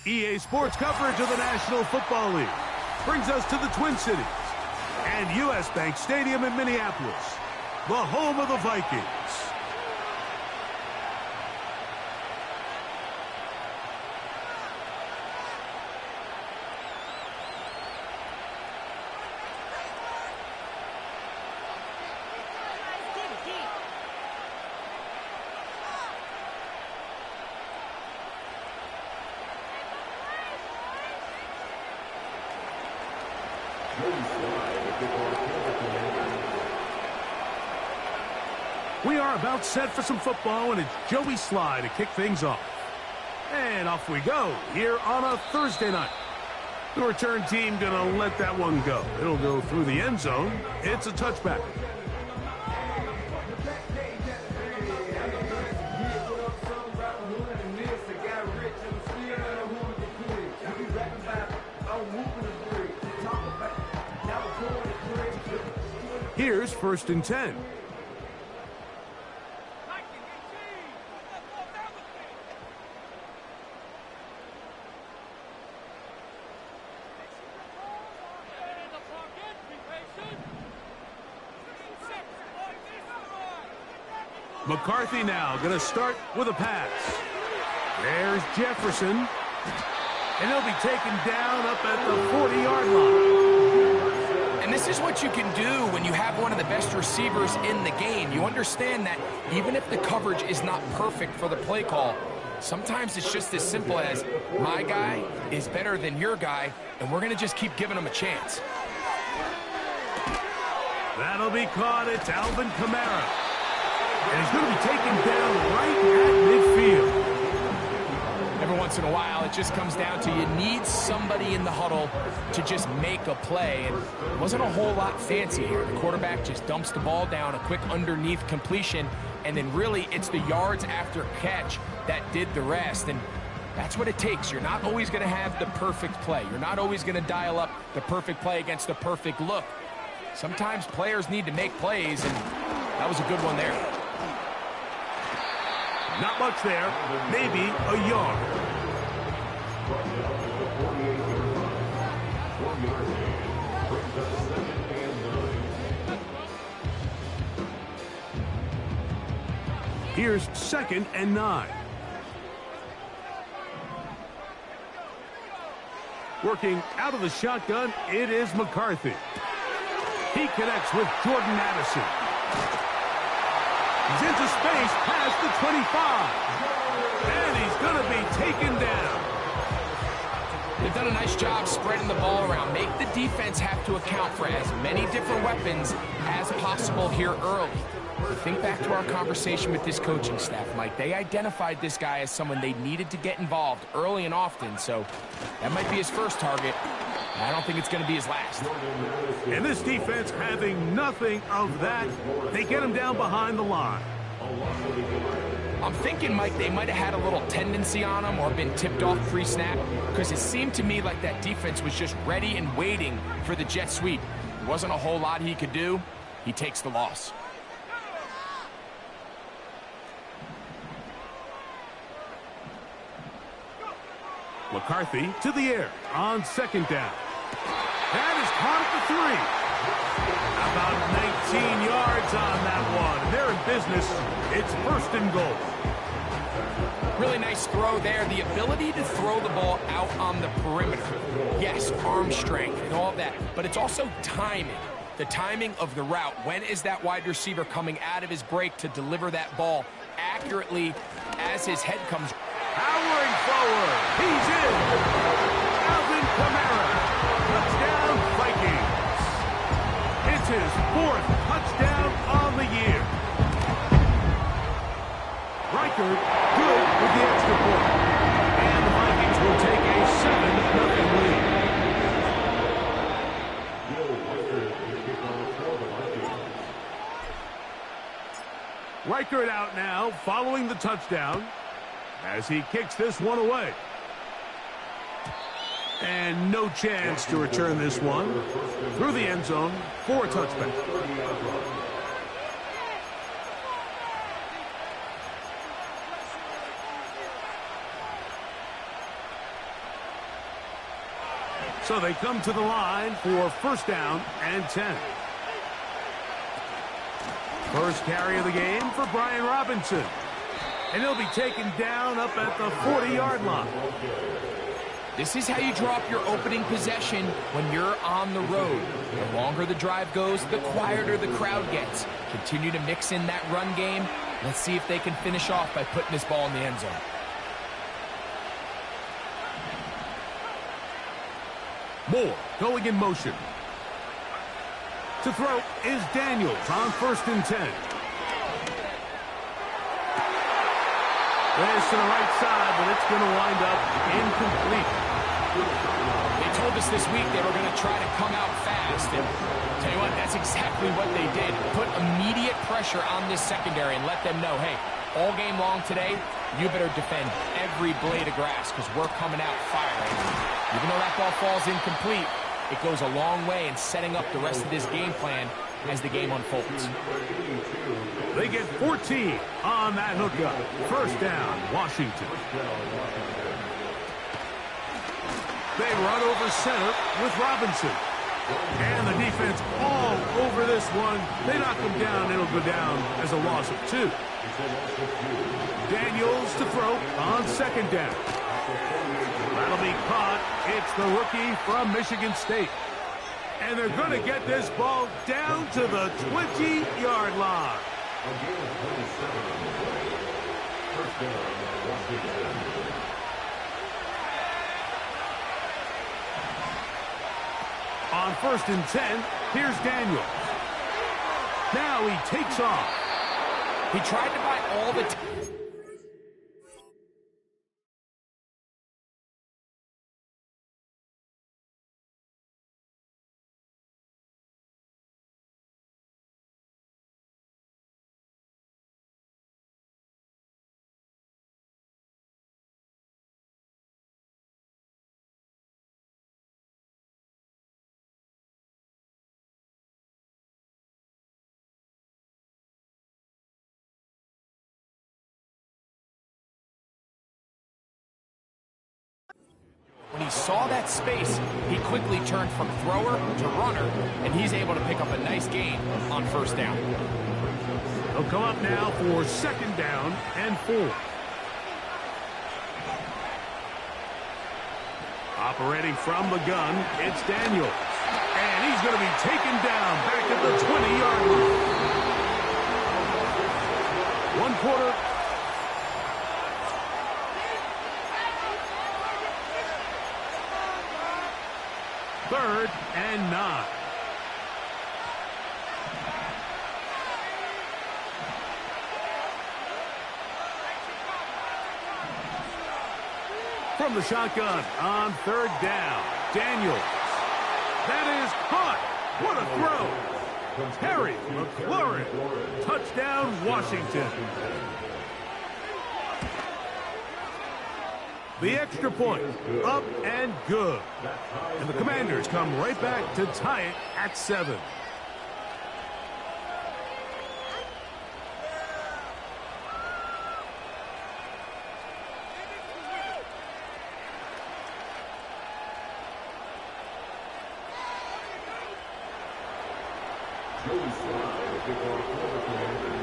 EA Sports coverage of the National Football League brings us to the Twin Cities and U.S. Bank Stadium in Minneapolis, the home of the Vikings. We are about set for some football, and it's Joey Sly to kick things off. And off we go here on a Thursday night. The return team going to let that one go. It'll go through the end zone. It's a touchback. Here's 1st and 10. McCarthy now going to start with a pass. There's Jefferson. And he'll be taken down up at the 40-yard line. And this is what you can do when you have one of the best receivers in the game. You understand that even if the coverage is not perfect for the play call, sometimes it's just as simple as my guy is better than your guy, and we're going to just keep giving him a chance. That'll be caught. It's Alvin Kamara. And he's going to be taken down right at midfield. Every once in a while, it just comes down to you need somebody in the huddle to just make a play. And it wasn't a whole lot fancy here. The quarterback just dumps the ball down, a quick underneath completion, and then really it's the yards after catch that did the rest. And that's what it takes. You're not always going to have the perfect play. You're not always going to dial up the perfect play against the perfect look. Sometimes players need to make plays, and that was a good one there. Not much there, maybe a yard. Here's 2nd and 9. Working out of the shotgun, it is McCarthy. He connects with Jordan Addison. He's into space past the 25. And he's going to be taken down. They've done a nice job spreading the ball around. Make the defense have to account for as many different weapons as possible here early. Think back to our conversation with this coaching staff, Mike. They identified this guy as someone they needed to get involved early and often, so that might be his first target. I don't think it's going to be his last. And this defense having nothing of that, they get him down behind the line. I'm thinking, Mike, they might have had a little tendency on him or been tipped off pre-snap, because it seemed to me like that defense was just ready and waiting for the jet sweep. There wasn't a whole lot he could do. He takes the loss. McCarthy to the air on 2nd down. That is caught at the 3. About 19 yards on that one. They're in business. It's 1st and goal. Really nice throw there. The ability to throw the ball out on the perimeter. Yes, arm strength and all that, but it's also timing. The timing of the route. When is that wide receiver coming out of his break to deliver that ball accurately as his head comes? Powering forward. He's in. Alvin Kamara. Touchdown, Vikings. It's his 4th touchdown on the year. Reichard good with the extra point. And the Vikings will take a 7-0 lead. Reichard out now following the touchdown as he kicks this one away. And no chance to return this one through the end zone for a touchback. So they come to the line for first down and 10. First carry of the game for Brian Robinson. And he'll be taken down up at the 40-yard line. This is how you draw up your opening possession when you're on the road. The longer the drive goes, the quieter the crowd gets. Continue to mix in that run game. Let's see if they can finish off by putting this ball in the end zone. Moore going in motion. To throw is Daniels on first and 10. There's to the right side, but it's going to wind up incomplete. They told us this week they were going to try to come out fast, and tell you what, that's exactly what they did. Put immediate pressure on this secondary and let them know, hey, all game long today, you better defend every blade of grass because we're coming out firing. Even though that ball falls incomplete, it goes a long way in setting up the rest of this game plan as the game unfolds. They get 14 on that hookup. First down, Washington. They run over center with Robinson. And the defense all over this one. They knock him down. It'll go down as a loss of 2. Daniels to throw on second down. That'll be caught. It's the rookie from Michigan State. And they're going to get this ball down to the 20-yard line. On first and 10, here's Daniels. Now he takes off. He tried to buy all the When he saw that space, he quickly turned from thrower to runner, and he's able to pick up a nice gain on first down. They'll come up now for second down and 4. Operating from the gun, it's Daniels. And he's going to be taken down back at the 20-yard line. 1 quarter. Third and 9. From the shotgun on third down, Daniels. That is caught. What a throw. Terry McLaurin. Touchdown, Washington. The extra point, up and good. And the Commanders come right back to tie it at 7.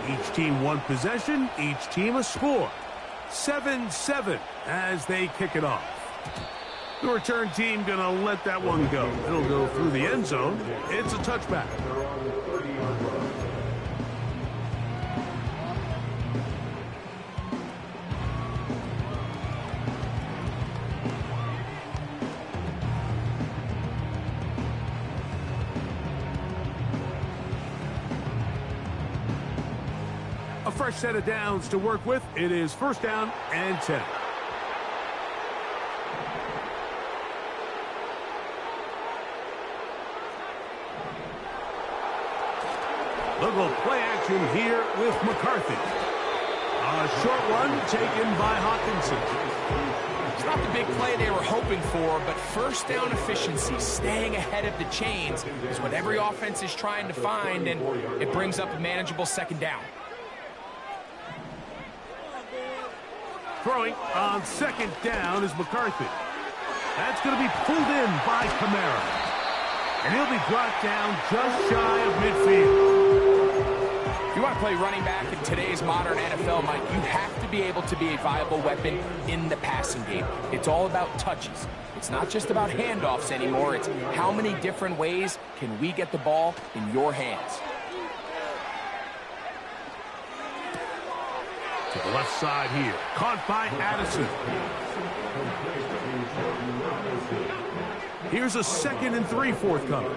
Each team one possession, each team a score. 7-7 as they kick it off. The return team going to let that one go. It'll go through the end zone. It's a touchback. A fresh set of downs to work with. It is first down and 10. They'll go play action here with McCarthy. A short one taken by Hawkinson. It's not the big play they were hoping for, but first down efficiency, staying ahead of the chains, is what every offense is trying to find, and it brings up a manageable second down. Throwing on second down is McCarthy. That's going to be pulled in by Kamara. And he'll be brought down just shy of midfield. If you want to play running back in today's modern NFL, Mike, you have to be able to be a viable weapon in the passing game. It's all about touches. It's not just about handoffs anymore. It's how many different ways can we get the ball in your hands. To the left side here. Caught by Addison. Here's a 2nd and 3 forthcoming.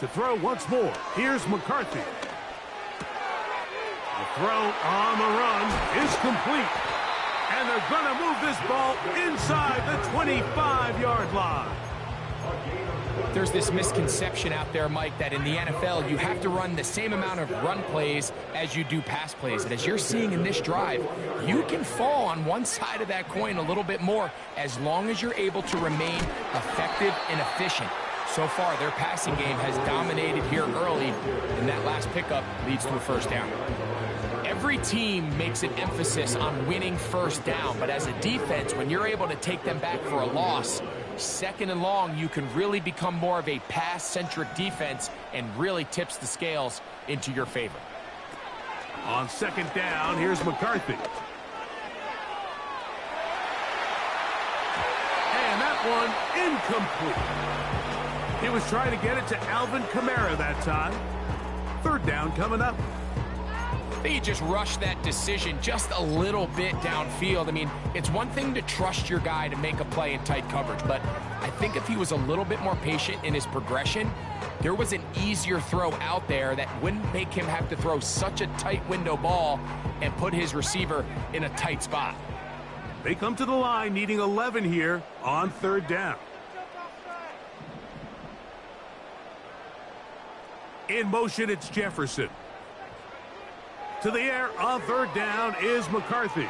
To throw once more. Here's McCarthy. The throw on the run is complete. And they're going to move this ball inside the 25-yard line. There's this misconception out there, Mike, that in the NFL you have to run the same amount of run plays as you do pass plays. And as you're seeing in this drive, you can fall on one side of that coin a little bit more as long as you're able to remain effective and efficient. So far, their passing game has dominated here early, and that last pickup leads to a first down. Every team makes an emphasis on winning first down, but as a defense, when you're able to take them back for a loss, 2nd and long, you can really become more of a pass-centric defense and really tips the scales into your favor. On 2nd down, here's McCarthy. And that one incomplete. He was trying to get it to Alvin Kamara that time. 3rd down coming up. He just rushed that decision just a little bit downfield. I mean, it's one thing to trust your guy to make a play in tight coverage, but I think if he was a little bit more patient in his progression, there was an easier throw out there that wouldn't make him have to throw such a tight window ball and put his receiver in a tight spot. They come to the line needing 11 here on 3rd down. In motion, it's Jefferson. To the air on 3rd down is McCarthy.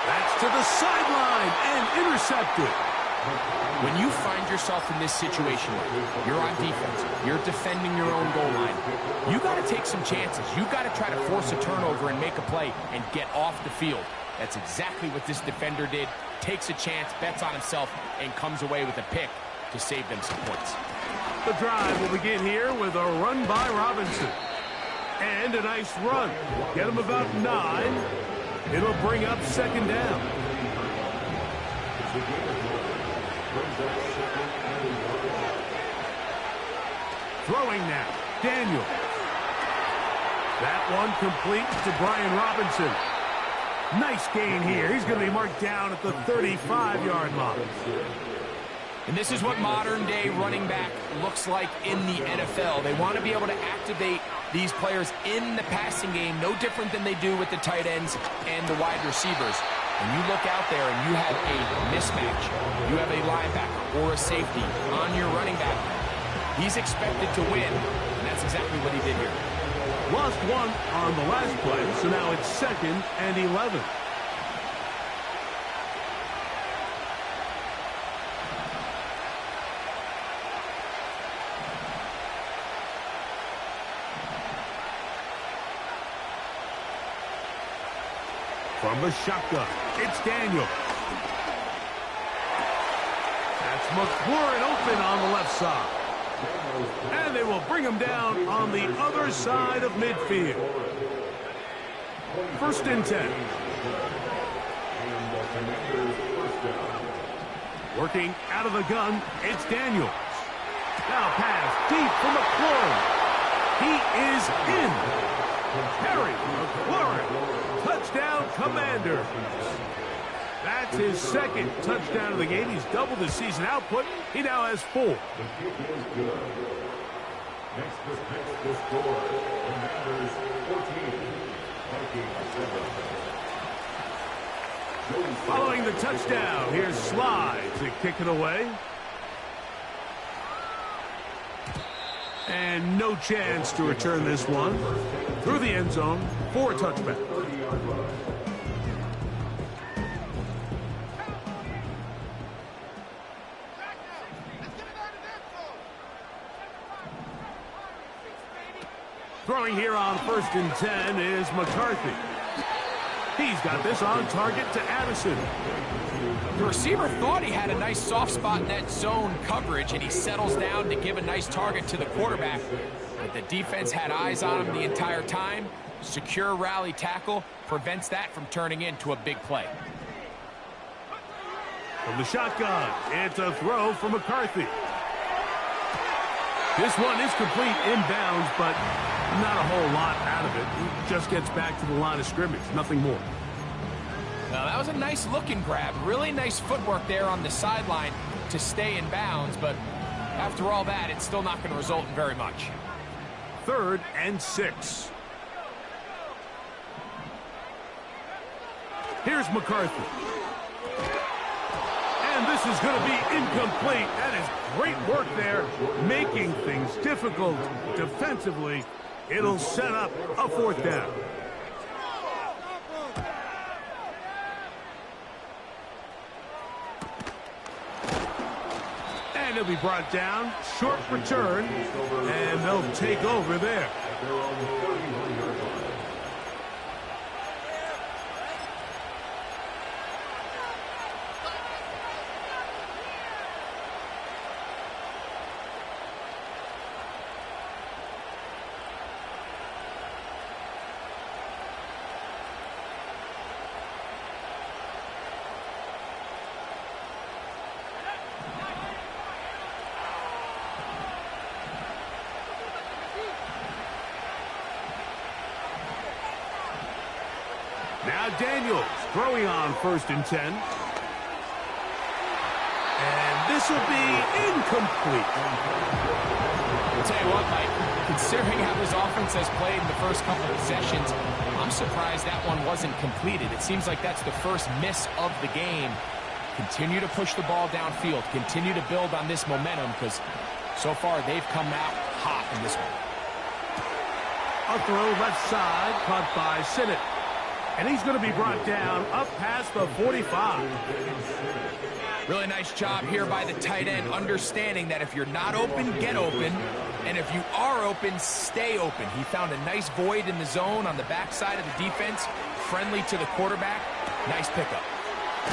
That's to the sideline and intercepted. When you find yourself in this situation, you're on defense, you're defending your own goal line, you got to take some chances. You got to try to force a turnover and make a play and get off the field. That's exactly what this defender did. Takes a chance, bets on himself, and comes away with a pick to save them some points. The drive will begin here with a run by Robinson. And a nice run. Get him about 9. It'll bring up 2nd down. Throwing now. Daniel. That one complete to Brian Robinson. Nice gain here. He's going to be marked down at the 35-yard line. And this is what modern-day running back looks like in the NFL. They want to be able to activate these players in the passing game, no different than they do with the tight ends and the wide receivers. When you look out there and you have a mismatch, you have a linebacker or a safety on your running back, he's expected to win, and that's exactly what he did here. Lost one on the last play, so now it's 2nd and 11. From the shotgun, it's Daniel. That's McLaurin open on the left side. And they will bring him down on the other side of midfield. 1st and 10. Working out of the gun, it's Daniels. Now pass deep for McLaurin. He is in. Harry McLaurin. Touchdown, Commanders. That's his 2nd touchdown of the game. He's doubled his season output. He now has 4. Next to score, Commanders 14, Vikings 7. Following the touchdown, here's Slide to kick it away. And no chance to return this one. Through the end zone for a touchback. Throwing here on 1st and 10 is McCarthy. He's got this on target to Addison. The receiver thought he had a nice soft spot in that zone coverage, and he settles down to give a nice target to the quarterback. But the defense had eyes on him the entire time. Secure rally tackle prevents that from turning into a big play. From the shotgun, it's a throw for McCarthy. This one is complete inbounds, but not a whole lot out of it. He just gets back to the line of scrimmage, nothing more. Now, that was a nice looking grab. Really nice footwork there on the sideline to stay in bounds, but after all that, it's still not going to result in very much. 3rd and 6. Here's McCarthy. And this is going to be incomplete. That is great work there, making things difficult defensively. It'll set up a 4th down. And he'll be brought down. Short return. And they'll take over there. Now Daniels throwing on 1st and 10. And this will be incomplete. I'll tell you what, Mike, considering how this offense has played in the first couple of possessions, I'm surprised that one wasn't completed. It seems like that's the first miss of the game. Continue to push the ball downfield. Continue to build on this momentum, because so far they've come out hot in this one. A throw left side, caught by Sinnott. And he's going to be brought down up past the 45. Really nice job here by the tight end, understanding that if you're not open, get open. And if you are open, stay open. He found a nice void in the zone on the backside of the defense, friendly to the quarterback. Nice pickup.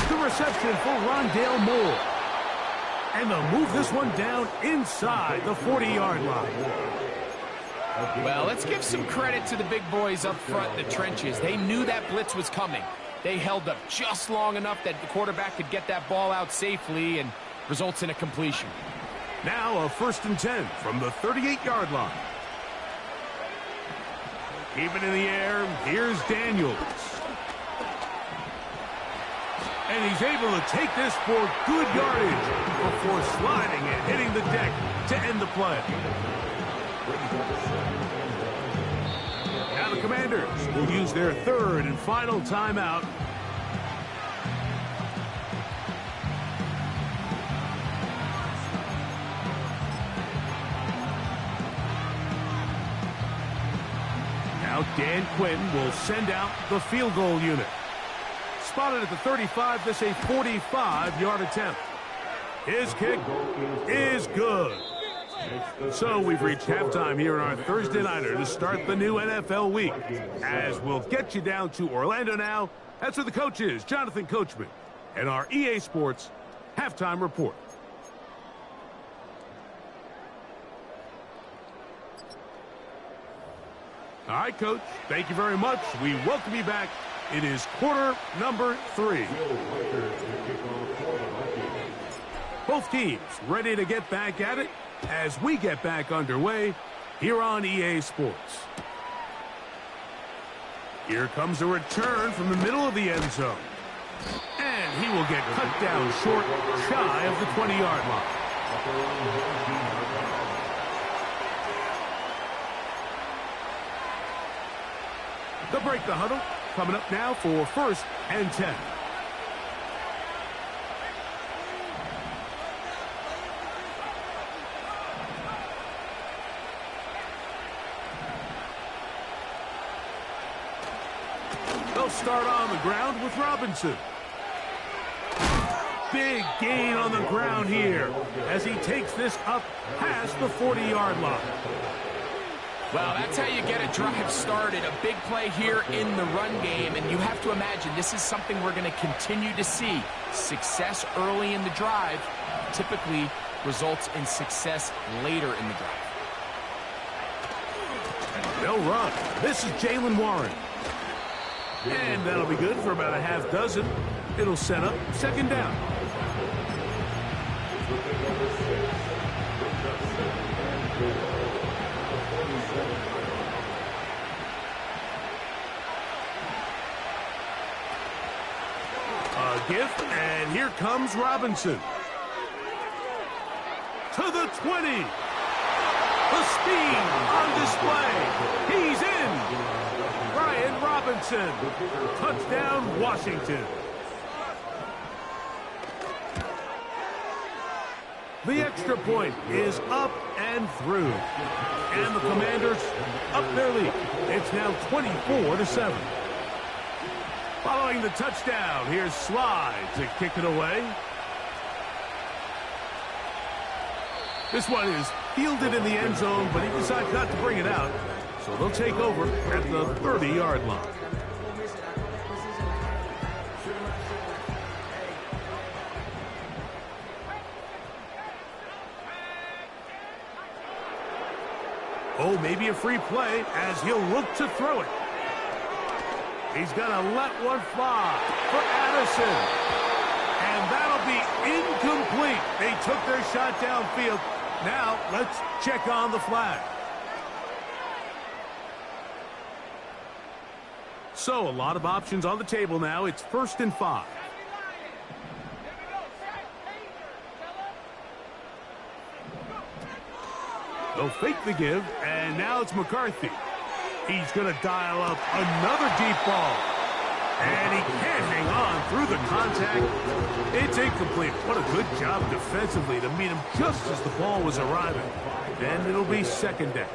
The reception for Rondale Moore. And they'll move this one down inside the 40-yard line. Well, let's give some credit to the big boys up front in the trenches. They knew that blitz was coming. They held up just long enough that the quarterback could get that ball out safely, and results in a completion. Now a 1st and 10 from the 38-yard line. Keep it in the air. Here's Daniels. And he's able to take this for good yardage before sliding and hitting the deck to end the play. Now the Commanders will use their 3rd and final timeout. Now Dan Quinn will send out the field goal unit. Spotted at the 35, this a 45-yard attempt. His kick is good. So we've reached halftime here on our Thursday Nighter to start the new NFL week. As we'll get you down to Orlando now, that's where the coach is, Jonathan Coachman, and our EA Sports halftime report. All right, Coach, thank you very much. We welcome you back. It is quarter number 3. Both teams ready to get back at it as we get back underway here on EA Sports. Here comes a return from the middle of the end zone. And he will get cut down short, shy of the 20-yard line. They'll break the huddle. Coming up now for 1st and 10. They'll start on the ground with Robinson. Big gain on the ground here as he takes this up past the 40-yard line. Well, that's how you get a drive started. A big play here in the run game, and you have to imagine this is something we're going to continue to see. Success early in the drive typically results in success later in the drive. They'll run. This is Jaylen Warren. And that'll be good for about a half dozen. It'll set up second down. A gift, and here comes Robinson. To the 20. The speed on display. He's in. Brian Robinson. Touchdown, Washington. The extra point is up and through. And the Commanders up their lead. It's now 24-7. Following the touchdown, here's Slide to kick it away. This one is fielded in the end zone, but he decides not to bring it out. So they'll take over at the 30-yard line. Oh, maybe a free play as he'll look to throw it. He's going to let one fly for Addison. And that'll be incomplete. They took their shot downfield. Now, let's check on the flag. So, a lot of options on the table now. It's 1st and 5. They'll fake the give, and now it's McCarthy. He's going to dial up another deep ball. And he can't hang on through the contact. It's incomplete. What a good job defensively to meet him just as the ball was arriving. And it'll be second down.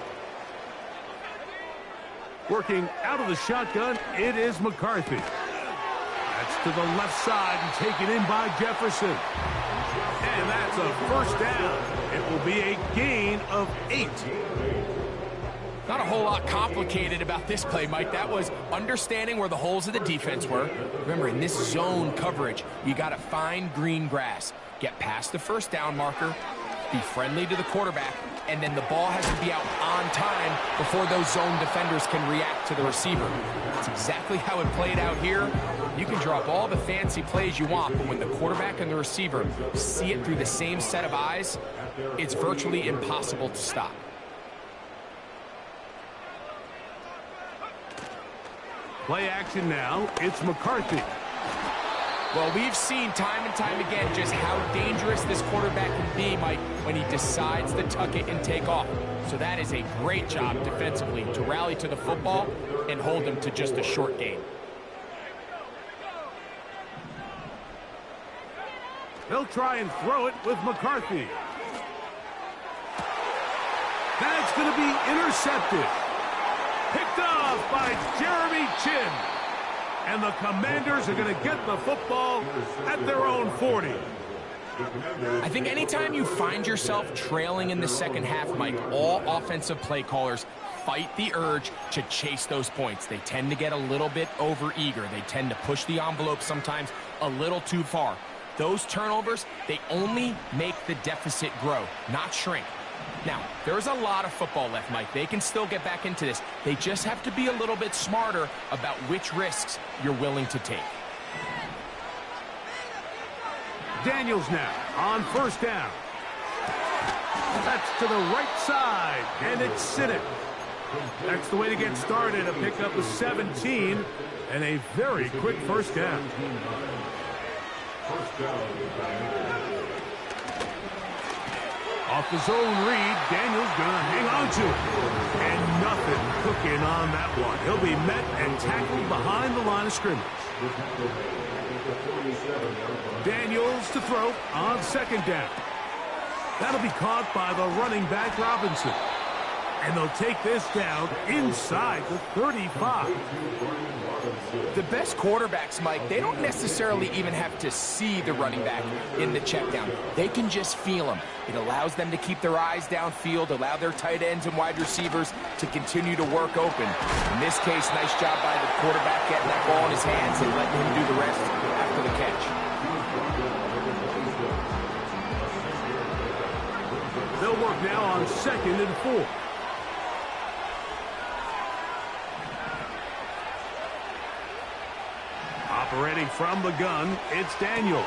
Working out of the shotgun, it is McCarthy. That's to the left side and taken in by Jefferson. And that's a first down. It will be a gain of 8. Not a whole lot complicated about this play, Mike. That was understanding where the holes of the defense were. Remember, in this zone coverage, you got to find green grass. Get past the first down marker, be friendly to the quarterback, and then the ball has to be out on time before those zone defenders can react to the receiver. That's exactly how it played out here. You can draw up all the fancy plays you want, but when the quarterback and the receiver see it through the same set of eyes, it's virtually impossible to stop. Play action now. It's McCarthy. Well, we've seen time and time again just how dangerous this quarterback can be, Mike, when he decides to tuck it and take off. So that is a great job defensively to rally to the football and hold him to just a short gain. They'll try and throw it with McCarthy. That's going to be intercepted. Picked off by Jeremy Chin. And the Commanders are going to get the football at their own 40. I think anytime you find yourself trailing in the second half, Mike, all offensive play callers fight the urge to chase those points. They tend to get a little bit overeager. They tend to push the envelope sometimes a little too far. Those turnovers, they only make the deficit grow, not shrink. Now, there's a lot of football left, Mike. They can still get back into this. They just have to be a little bit smarter about which risks you're willing to take. Daniels now on first down. That's to the right side, and it's Siddick. That's the way to get started, a pickup of 17, and a very quick first down. Off the zone read, Daniels gonna hang on to it. And nothing cooking on that one. He'll be met and tackled behind the line of scrimmage. Daniels to throw on second down. That'll be caught by the running back Robinson. And they'll take this down inside the 35. The best quarterbacks, Mike, they don't necessarily even have to see the running back in the check down. They can just feel him. It allows them to keep their eyes downfield, allow their tight ends and wide receivers to continue to work open. In this case, nice job by the quarterback getting that ball in his hands and letting him do the rest after the catch. They'll work now on 2nd and 4. Operating from the gun, it's Daniels.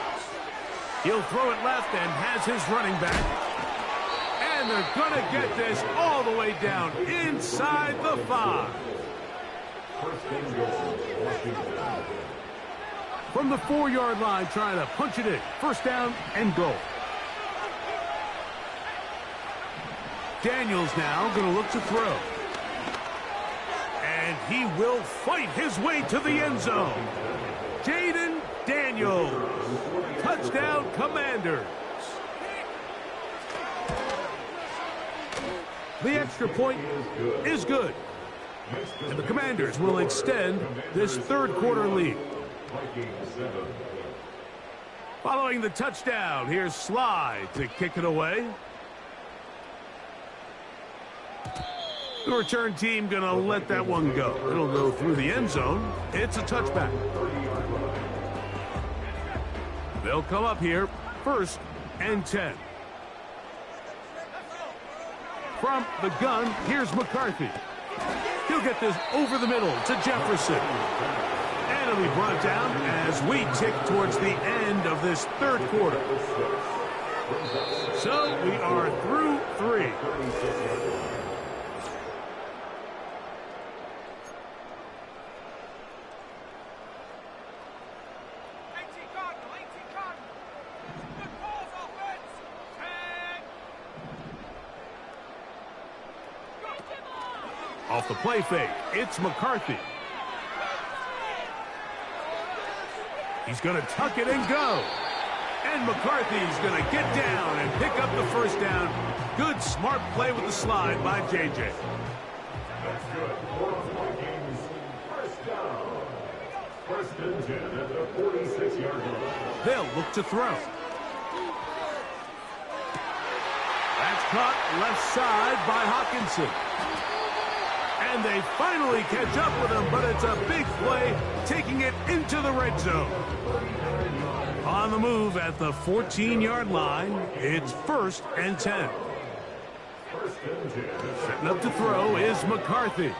He'll throw it left and has his running back. And they're going to get this all the way down inside the 5. From the 4-yard line, trying to punch it in. First down and goal. Daniels now going to look to throw. And he will fight his way to the end zone. Jaden Daniels. Touchdown, Commanders. The extra point is good. And the Commanders will extend this third quarter lead. Following the touchdown, here's Sly to kick it away. The return team going to let that one go. It'll go through the end zone. It's a touchback. They'll come up here, 1st and 10. From the gun, here's McCarthy. He'll get this over the middle to Jefferson. And it'll be brought down as we tick towards the end of this third quarter. So we are through 3. Off the play fake, it's McCarthy. He's going to tuck it and go. And McCarthy's going to get down and pick up the first down. Good, smart play with the slide by JJ. That's good. 4 Vikings. First down. 1st and 10 at the 46-yard line. They'll look to throw. That's caught left side by Hawkinson. And they finally catch up with him, but it's a big play, taking it into the red zone. On the move at the 14-yard line, it's 1st and 10. Setting up to throw is McCarthy.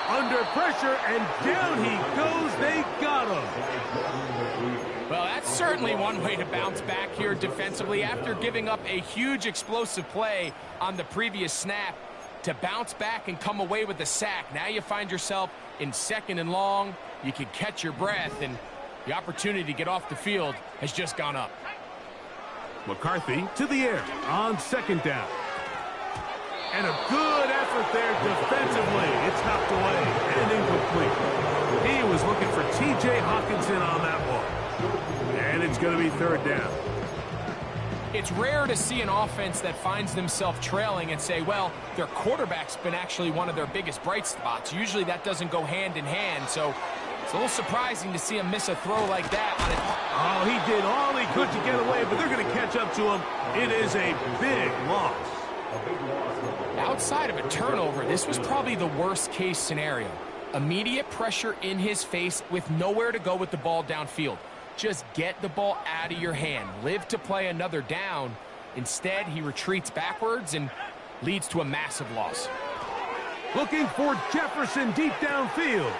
Under pressure, and down he goes. They got him. Well, that's certainly one way to bounce back here defensively after giving up a huge explosive play on the previous snap. To bounce back and come away with the sack. Now you find yourself in 2nd and long. You can catch your breath, and the opportunity to get off the field has just gone up. McCarthy to the air on 2nd down. And a good effort there defensively. It's knocked away and incomplete. He was looking for T.J. Hawkinson on that one. And it's going to be 3rd down. It's rare to see an offense that finds themselves trailing and say, well, their quarterback's been actually one of their biggest bright spots. Usually that doesn't go hand in hand, so it's a little surprising to see him miss a throw like that. Oh, he did all he could to get away, but they're going to catch up to him. It is a big loss. Outside of a turnover, this was probably the worst-case scenario. Immediate pressure in his face with nowhere to go with the ball downfield. Just get the ball out of your hand. Live to play another down. Instead, he retreats backwards and leads to a massive loss. Looking for Jefferson deep downfield.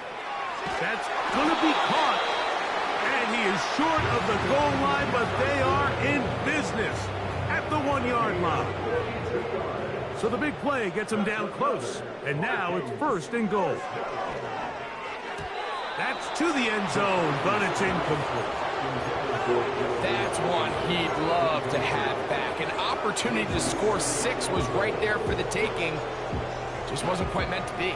That's going to be caught. And he is short of the goal line, but they are in business at the 1-yard line. So the big play gets him down close. And now it's 1st and goal. That's to the end zone, but it's incomplete. That's one he'd love to have back. An opportunity to score 6 was right there for the taking. Just wasn't quite meant to be.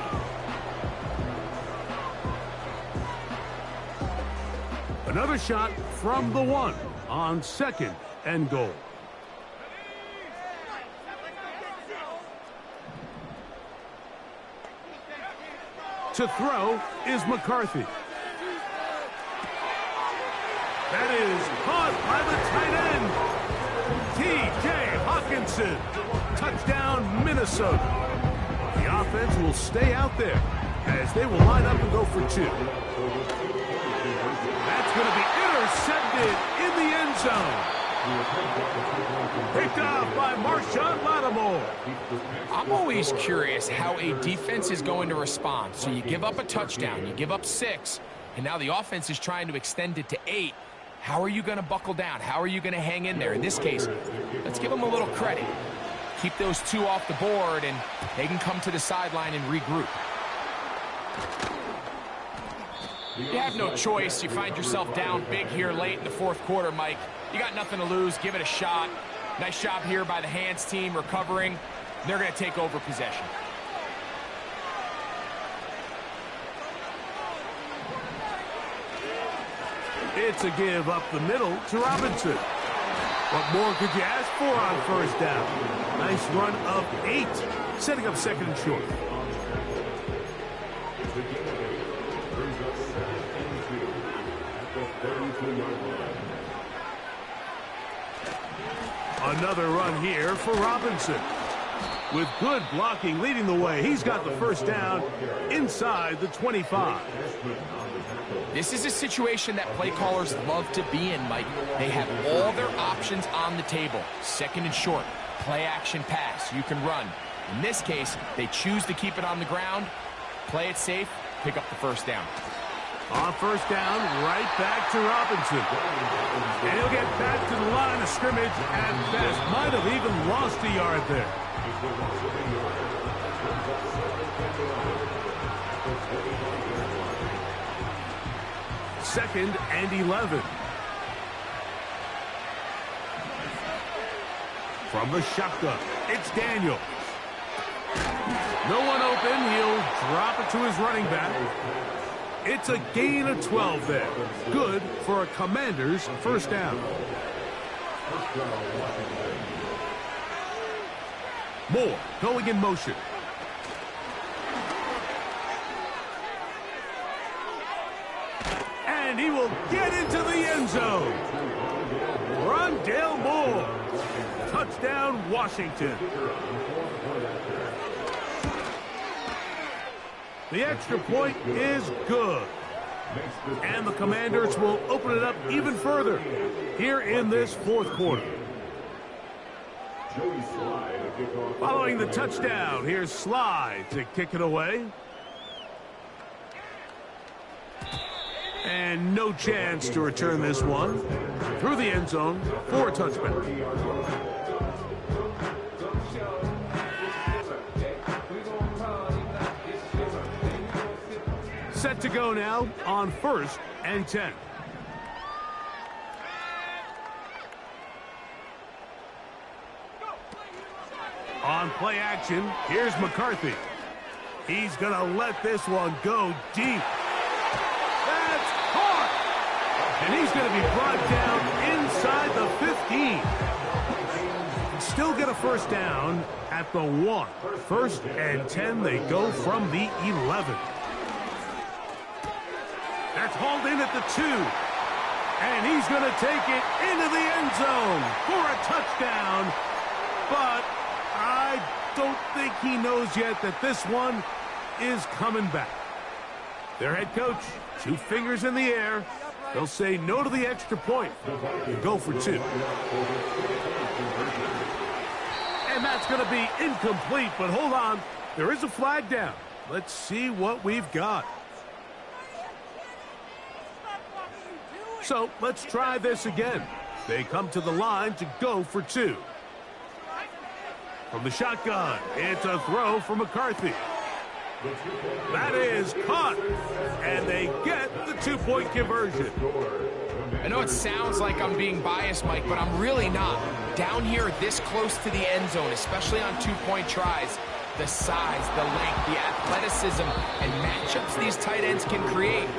Another shot from the 1 on 2nd and goal. To throw is McCarthy. That is caught by the tight end, T.J. Hawkinson. Touchdown, Minnesota. The offense will stay out there as they will line up and go for 2. That's going to be intercepted in the end zone. Picked up by Marshawn Lattimore. I'm always curious how a defense is going to respond. So you give up a touchdown, you give up 6, and now the offense is trying to extend it to 8. How are you going to buckle down? How are you going to hang in there? In this case, let's give them a little credit. Keep those 2 off the board, and they can come to the sideline and regroup. You have no choice. You find yourself down big here late in the 4th quarter, Mike. You got nothing to lose. Give it a shot. Nice job here by the hands team recovering. They're going to take over possession. It's a give up the middle to Robinson. What more could you ask for on first down? Nice run of 8, setting up 2nd and short. Another run here for Robinson. With good blocking leading the way, he's got the first down inside the 25. This is a situation that play callers love to be in, Mike. They have all their options on the table. 2nd and short, play action pass, you can run. In this case, they choose to keep it on the ground, play it safe, pick up the first down. On first down, right back to Robinson. And he'll get back to the line of scrimmage at best. Might have even lost a yard there. Second and 11. From the shotgun, it's Daniel. No one open. He'll drop it to his running back. It's a gain of 12 there. Good for a Commander's first down. Moore going in motion. And he will get into the end zone. Rondale Moore. Touchdown, Washington. The extra point is good. And the Commanders will open it up even further here in this 4th quarter. Following the touchdown, here's Sly to kick it away. And no chance to return this one through the end zone for a touchback. Set to go now on 1st and 10. On play action, here's McCarthy. He's going to let this one go deep. That's caught! And he's going to be brought down inside the 15. Still get a first down at the 1. 1st and 10, they go from the 11. That's hauled in at the 2. And he's going to take it into the end zone for a touchdown. But I don't think he knows yet that this one is coming back. Their head coach, 2 fingers in the air. They'll say no to the extra point and go for 2. And that's going to be incomplete, but hold on. There is a flag down. Let's see what we've got. So let's try this again. They come to the line to go for 2. From the shotgun, it's a throw for McCarthy. That is caught, and they get the 2-point conversion. I know it sounds like I'm being biased, Mike, but I'm really not. Down here this close to the end zone, especially on 2-point tries, the size, the length, the athleticism, and matchups these tight ends can create.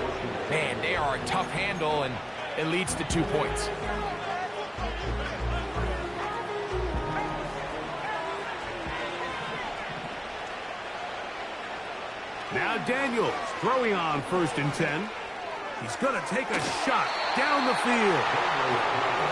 Man, they are a tough handle, and it leads to 2 points. Now Daniels throwing on 1st and 10. He's going to take a shot down the field.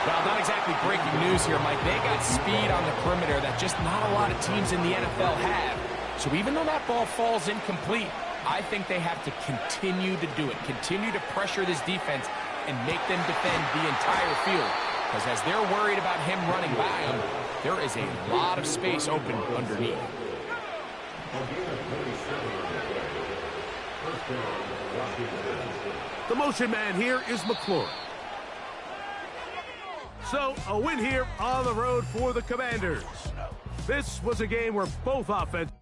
Well, not exactly breaking news here, Mike. They got speed on the perimeter that just not a lot of teams in the NFL have. So even though that ball falls incomplete, I think they have to continue to do it, continue to pressure this defense and make them defend the entire field. Because as they're worried about him running by them, there is a lot of space open underneath. The motion man here is McLaurin. So, a win here on the road for the Commanders. This was a game where both offenses